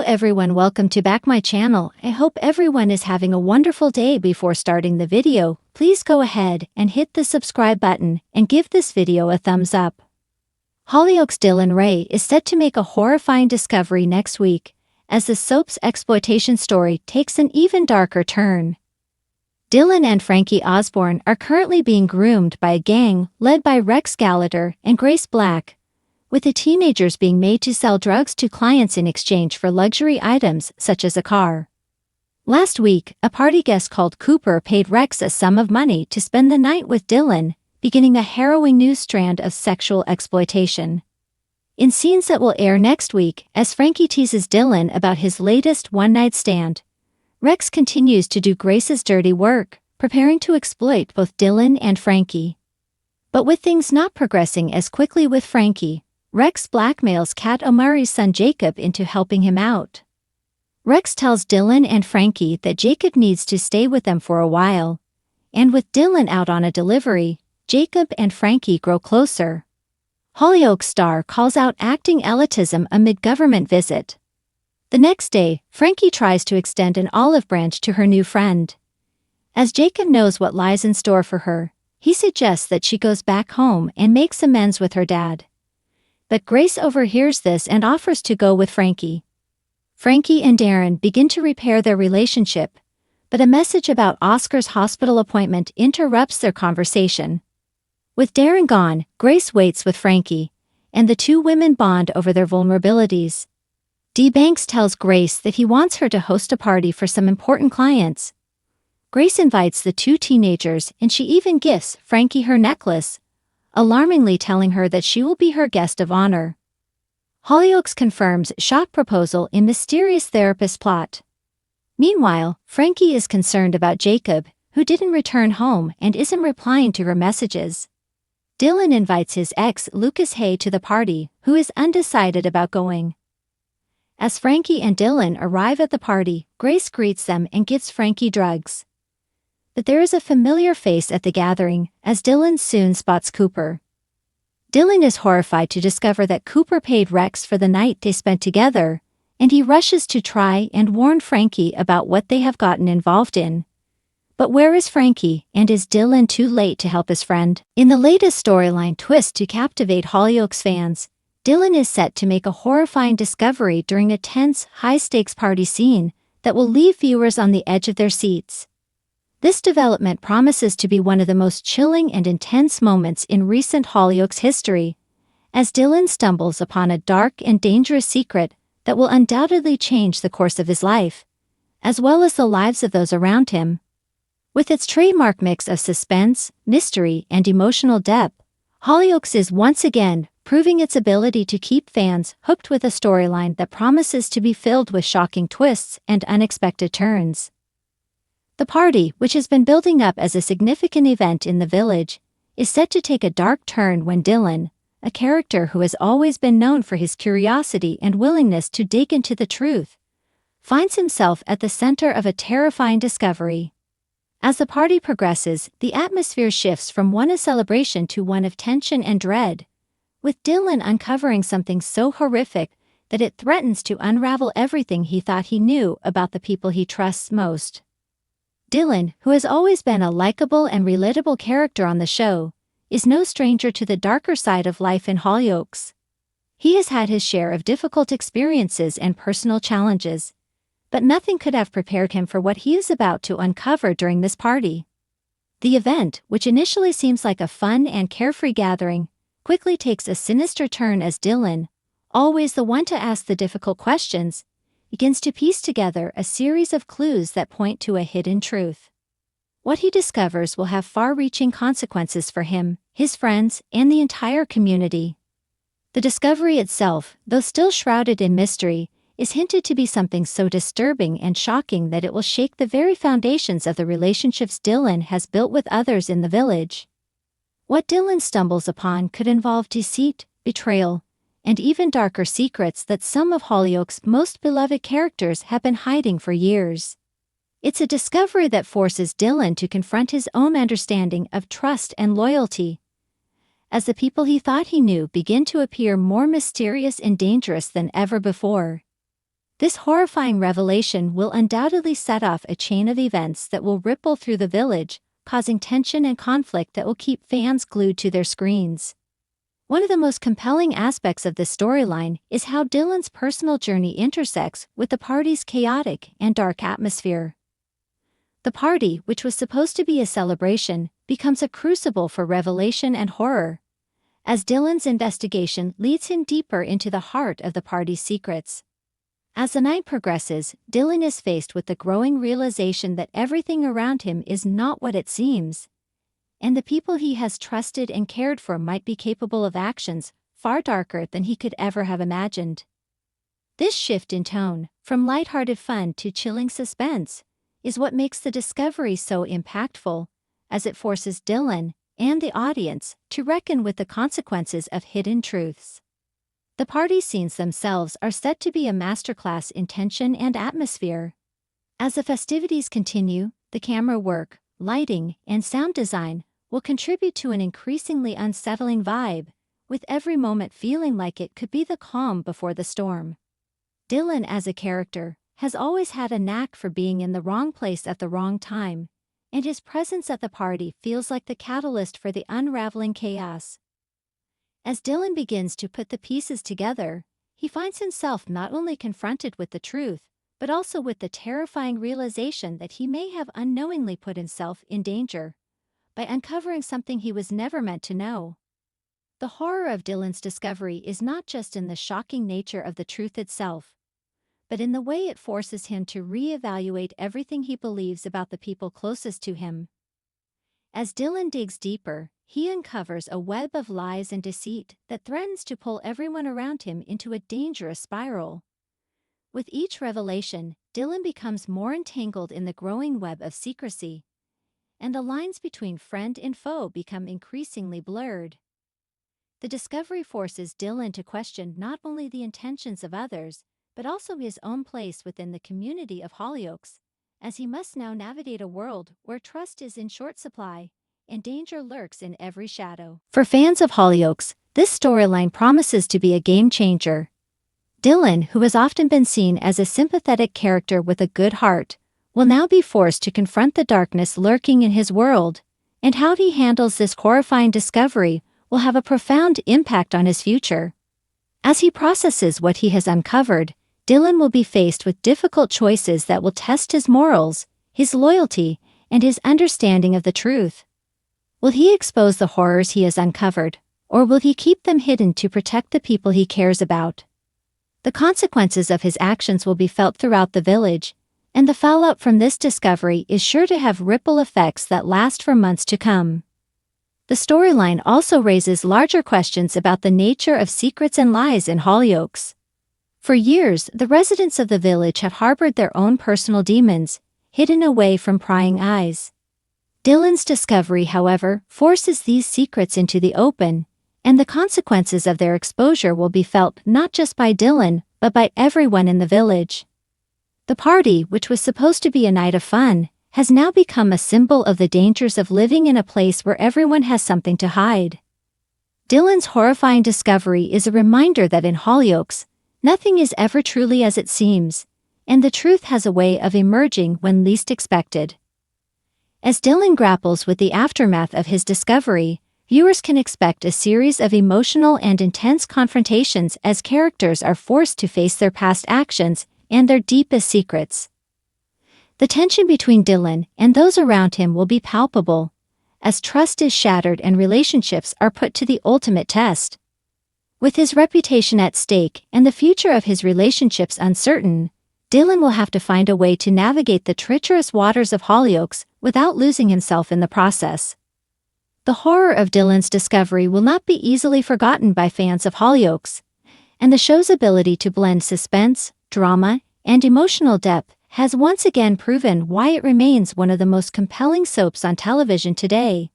everyone, welcome to back my channel. I hope everyone is having a wonderful day. Before starting the video, please go ahead and hit the subscribe button and give this video a thumbs up. Hollyoaks' Dillon Ray is set to make a horrifying discovery next week, as the soap's exploitation story takes an even darker turn. Dillon and Frankie Osborne are currently being groomed by a gang led by Rex Gallagher and Grace Black, with the teenagers being made to sell drugs to clients in exchange for luxury items such as a car. Last week, a party guest called Cooper paid Rex a sum of money to spend the night with Dillon, beginning a harrowing new strand of sexual exploitation. In scenes that will air next week, as Frankie teases Dillon about his latest one-night stand, Rex continues to do Grace's dirty work, preparing to exploit both Dillon and Frankie. But with things not progressing as quickly with Frankie, Rex blackmails Kat Omari's son Jacob into helping him out. Rex tells Dillon and Frankie that Jacob needs to stay with them for a while, and with Dillon out on a delivery, Jacob and Frankie grow closer. Hollyoaks star calls out acting elitism amid government visit. The next day, Frankie tries to extend an olive branch to her new friend. As Jacob knows what lies in store for her, he suggests that she goes back home and makes amends with her dad. But Grace overhears this and offers to go with Frankie. Frankie and Darren begin to repair their relationship, but a message about Oscar's hospital appointment interrupts their conversation. With Darren gone, Grace waits with Frankie, and the two women bond over their vulnerabilities. D. Banks tells Grace that he wants her to host a party for some important clients. Grace invites the two teenagers, and she even gifts Frankie her necklace, alarmingly telling her that she will be her guest of honor. Hollyoaks confirms shock proposal in mysterious therapist plot. Meanwhile, Frankie is concerned about Jacob, who didn't return home and isn't replying to her messages. Dillon invites his ex Lucas Hay to the party, who is undecided about going. As Frankie and Dillon arrive at the party, Grace greets them and gives Frankie drugs. But there is a familiar face at the gathering, as Dillon soon spots Cooper. Dillon is horrified to discover that Cooper paid Rex for the night they spent together, and he rushes to try and warn Frankie about what they have gotten involved in. But where is Frankie, and is Dillon too late to help his friend? In the latest storyline twist to captivate Hollyoaks fans, Dillon is set to make a horrifying discovery during a tense, high-stakes party scene that will leave viewers on the edge of their seats. This development promises to be one of the most chilling and intense moments in recent Hollyoaks history, as Dillon stumbles upon a dark and dangerous secret that will undoubtedly change the course of his life, as well as the lives of those around him. With its trademark mix of suspense, mystery, and emotional depth, Hollyoaks is once again proving its ability to keep fans hooked with a storyline that promises to be filled with shocking twists and unexpected turns. The party, which has been building up as a significant event in the village, is set to take a dark turn when Dillon, a character who has always been known for his curiosity and willingness to dig into the truth, finds himself at the center of a terrifying discovery. As the party progresses, the atmosphere shifts from one of celebration to one of tension and dread, with Dillon uncovering something so horrific that it threatens to unravel everything he thought he knew about the people he trusts most. Dillon, who has always been a likable and relatable character on the show, is no stranger to the darker side of life in Hollyoaks. He has had his share of difficult experiences and personal challenges, but nothing could have prepared him for what he is about to uncover during this party. The event, which initially seems like a fun and carefree gathering, quickly takes a sinister turn as Dillon, always the one to ask the difficult questions, begins to piece together a series of clues that point to a hidden truth. What he discovers will have far-reaching consequences for him, his friends, and the entire community. The discovery itself, though still shrouded in mystery, is hinted to be something so disturbing and shocking that it will shake the very foundations of the relationships Dillon has built with others in the village. What Dillon stumbles upon could involve deceit, betrayal, and even darker secrets that some of Hollyoaks' most beloved characters have been hiding for years. It's a discovery that forces Dillon to confront his own understanding of trust and loyalty, as the people he thought he knew begin to appear more mysterious and dangerous than ever before. This horrifying revelation will undoubtedly set off a chain of events that will ripple through the village, causing tension and conflict that will keep fans glued to their screens. One of the most compelling aspects of this storyline is how Dillon's personal journey intersects with the party's chaotic and dark atmosphere. The party, which was supposed to be a celebration, becomes a crucible for revelation and horror, as Dillon's investigation leads him deeper into the heart of the party's secrets. As the night progresses, Dillon is faced with the growing realization that everything around him is not what it seems, and the people he has trusted and cared for might be capable of actions far darker than he could ever have imagined. This shift in tone, from lighthearted fun to chilling suspense, is what makes the discovery so impactful, as it forces Dillon and the audience to reckon with the consequences of hidden truths. The party scenes themselves are set to be a masterclass in tension and atmosphere. As the festivities continue, the camera work, lighting, and sound design will contribute to an increasingly unsettling vibe, with every moment feeling like it could be the calm before the storm. Dillon, as a character, has always had a knack for being in the wrong place at the wrong time, and his presence at the party feels like the catalyst for the unraveling chaos. As Dillon begins to put the pieces together, he finds himself not only confronted with the truth, but also with the terrifying realization that he may have unknowingly put himself in danger by uncovering something he was never meant to know. The horror of Dillon's discovery is not just in the shocking nature of the truth itself, but in the way it forces him to reevaluate everything he believes about the people closest to him. As Dillon digs deeper, he uncovers a web of lies and deceit that threatens to pull everyone around him into a dangerous spiral. With each revelation, Dillon becomes more entangled in the growing web of secrecy, and the lines between friend and foe become increasingly blurred. The discovery forces Dillon to question not only the intentions of others, but also his own place within the community of Hollyoaks, as he must now navigate a world where trust is in short supply and danger lurks in every shadow. For fans of Hollyoaks, this storyline promises to be a game changer. Dillon, who has often been seen as a sympathetic character with a good heart, will now be forced to confront the darkness lurking in his world, and how he handles this horrifying discovery will have a profound impact on his future. As he processes what he has uncovered, Dillon will be faced with difficult choices that will test his morals, his loyalty, and his understanding of the truth. Will he expose the horrors he has uncovered, or will he keep them hidden to protect the people he cares about? The consequences of his actions will be felt throughout the village, and the fallout from this discovery is sure to have ripple effects that last for months to come. The storyline also raises larger questions about the nature of secrets and lies in Hollyoaks. For years, the residents of the village have harbored their own personal demons, hidden away from prying eyes. Dillon's discovery, however, forces these secrets into the open, and the consequences of their exposure will be felt not just by Dillon, but by everyone in the village. The party, which was supposed to be a night of fun, has now become a symbol of the dangers of living in a place where everyone has something to hide. Dillon's horrifying discovery is a reminder that in Hollyoaks, nothing is ever truly as it seems, and the truth has a way of emerging when least expected. As Dillon grapples with the aftermath of his discovery, viewers can expect a series of emotional and intense confrontations as characters are forced to face their past actions and their deepest secrets. The tension between Dillon and those around him will be palpable, as trust is shattered and relationships are put to the ultimate test. With his reputation at stake and the future of his relationships uncertain, Dillon will have to find a way to navigate the treacherous waters of Hollyoaks without losing himself in the process. The horror of Dillon's discovery will not be easily forgotten by fans of Hollyoaks, and the show's ability to blend suspense, drama, and emotional depth has once again proven why it remains one of the most compelling soaps on television today.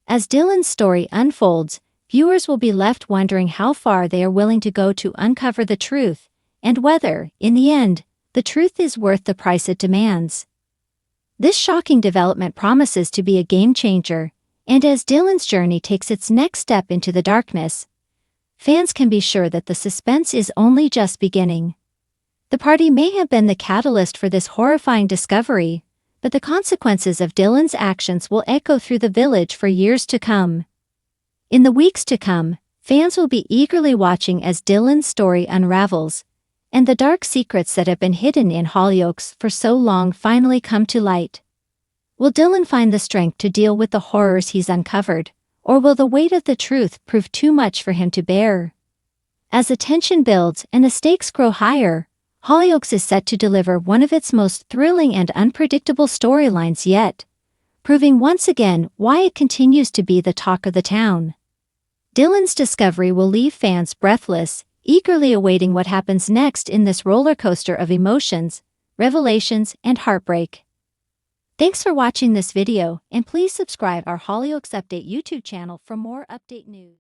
As Dillon's story unfolds, viewers will be left wondering how far they are willing to go to uncover the truth, and whether, in the end, the truth is worth the price it demands. This shocking development promises to be a game changer, and as Dillon's journey takes its next step into the darkness, fans can be sure that the suspense is only just beginning. The party may have been the catalyst for this horrifying discovery, but the consequences of Dillon's actions will echo through the village for years to come. In the weeks to come, fans will be eagerly watching as Dillon's story unravels, and the dark secrets that have been hidden in Hollyoaks for so long finally come to light. Will Dillon find the strength to deal with the horrors he's uncovered, or will the weight of the truth prove too much for him to bear? As the tension builds and the stakes grow higher, Hollyoaks is set to deliver one of its most thrilling and unpredictable storylines yet, proving once again why it continues to be the talk of the town. Dillon's discovery will leave fans breathless, eagerly awaiting what happens next in this roller coaster of emotions, revelations, and heartbreak. Thanks for watching this video, and please subscribe our Hollyoaks Update YouTube channel for more update news.